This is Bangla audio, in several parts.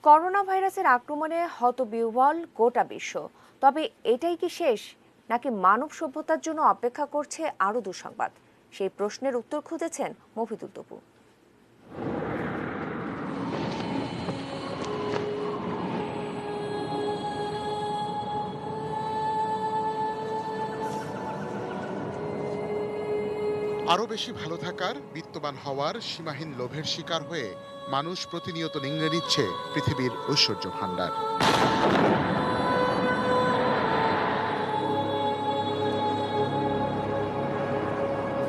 করোনা ভাইরাসের আক্রমণে হতবিহ্বল গোটা বিশ্ব। তবে এটাই কি শেষ, নাকি মানব সভ্যতার জন্য অপেক্ষা করছে আরও দুঃসংবাদ? সেই প্রশ্নের উত্তর খুঁজেছেন মফিদুল তপু। আরও বেশি ভালো থাকার, বিত্তবান হওয়ার সীমাহীন লোভের শিকার হয়ে মানুষ প্রতিনিয়ত নিংড়ে নিচ্ছে পৃথিবীর ঐশ্বর্য ভাণ্ডার।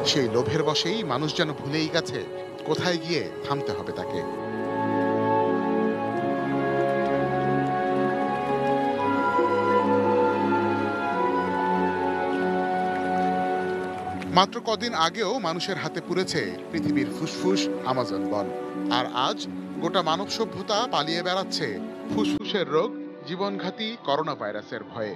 সেই লোভের বশেই মানুষ যেন ভুলেই গেছে কোথায় গিয়ে থামতে হবে তাকে। মাত্র কদিন আগেও মানুষের হাতে পুড়েছে পৃথিবীর ফুসফুস আমাজন বন, আর আজ গোটা মানব সভ্যতা পালিয়ে বেড়াচ্ছে ফুসফুসের রোগ, জীবনঘাতী করোনা ভাইরাসের ভয়ে।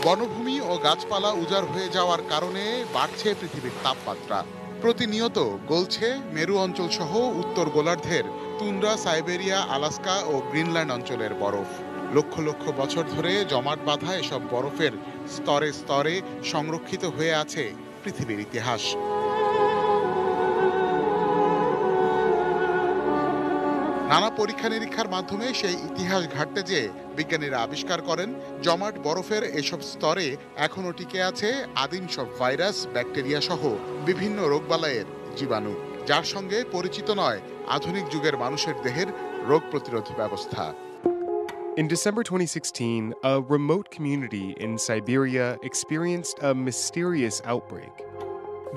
বনভূমি ও গাছপালা উজাড় হয়ে যাওয়ার কারণে বাড়ছে পৃথিবীর তাপমাত্রা। প্রতিনিয়ত গলছে মেরু অঞ্চল সহ উত্তর গোলার্ধের তুন্দ্রা, সাইবেরিয়া, আলাস্কা ও গ্রিনল্যান্ড অঞ্চলের বরফ। লক্ষ লক্ষ বছর ধরে জমাট বাঁধা এসব বরফের স্তরে স্তরে সংরক্ষিত হয়ে আছে পৃথিবীর ইতিহাস। নানা পরীক্ষা নিরীক্ষার মাধ্যমে সেই ইতিহাস ঘাঁটতে যেয়ে বিজ্ঞানীরা আবিষ্কার করেন জমাট বরফের এসব স্তরে এখনও টিকে আছে আদিম সব ভাইরাস, ব্যাকটেরিয়া সহ বিভিন্ন রোগবালাইয়ের জীবাণু, যার সঙ্গে পরিচিত নয় আধুনিক যুগের মানুষের দেহের রোগ প্রতিরোধ ব্যবস্থা। In December 2016, a remote community in Siberia experienced a mysterious outbreak.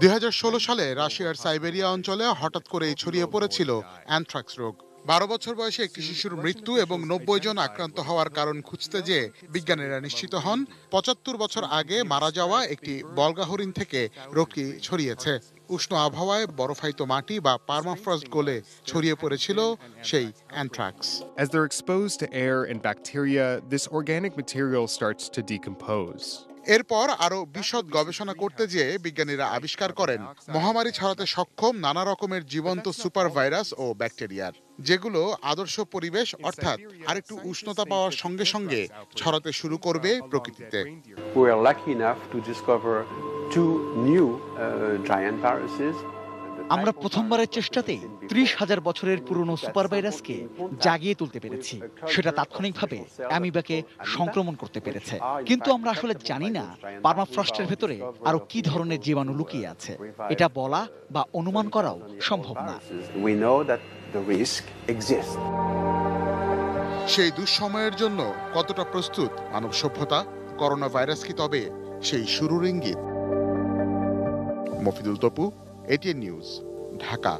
2016 সালে রাশিয়ার সাইবেরিয়া অঞ্চলে হঠাৎ করেই ছড়িয়ে পড়েছিল অ্যানথ্রাক্স রোগ। 12 বছর বয়সে একটি শিশুর মৃত্যু এবং 90 জন আক্রান্ত হওয়ার কারণ খুঁজতে যেয়ে বিজ্ঞানীরা নিশ্চিত হন 75 বছর আগে মারা যাওয়া একটি বলগা হরিণ থেকে রোগটি ছড়িয়েছে। উষ্ণ আবহাওয়ায় বরফায়িত মাটি বা পার্মাফ্রস্ট গলে ছড়িয়ে পড়েছিল সেই anthrax. As they're exposed to air and bacteria, this organic material starts to decompose. এরপর আরো বিশদ গবেষণা করতে যেয়ে বিজ্ঞানীরা আবিষ্কার করেন মহামারী ছড়াতে সক্ষম নানা রকমের জীবন্ত সুপার ভাইরাস ও ব্যাকটেরিয়ার, যেগুলো আদর্শ পরিবেশ অর্থাৎ আরেকটু উষ্ণতা পাওয়ার সঙ্গে সঙ্গে ছড়াতে শুরু করবে প্রকৃতিতে। We are lucky enough to discover two new giant viruses. আমরা প্রথমবারের চেষ্টাতেই 30,000 বছরের পুরনো সুপার ভাইরাসকে জাগিয়ে তুলতে পেরেছি। সেটা তাৎক্ষণিকভাবে অ্যামিবাকে সংক্রমণ করতে পেরেছে, কিন্তু আমরা আসলে জানি না পার্মাফ্রস্টের ভেতরে আরো কি ধরনের জীবাণু লুকিয়ে আছে। এটা বলা বা অনুমান করাও সম্ভব না। সেই দুঃসময়ের জন্য কতটা প্রস্তুত মানব সভ্যতা? করোনা ভাইরাস কি তবে সেই শুরুর ইঙ্গিত? Mofidul Topu, ATN news, Dhaka.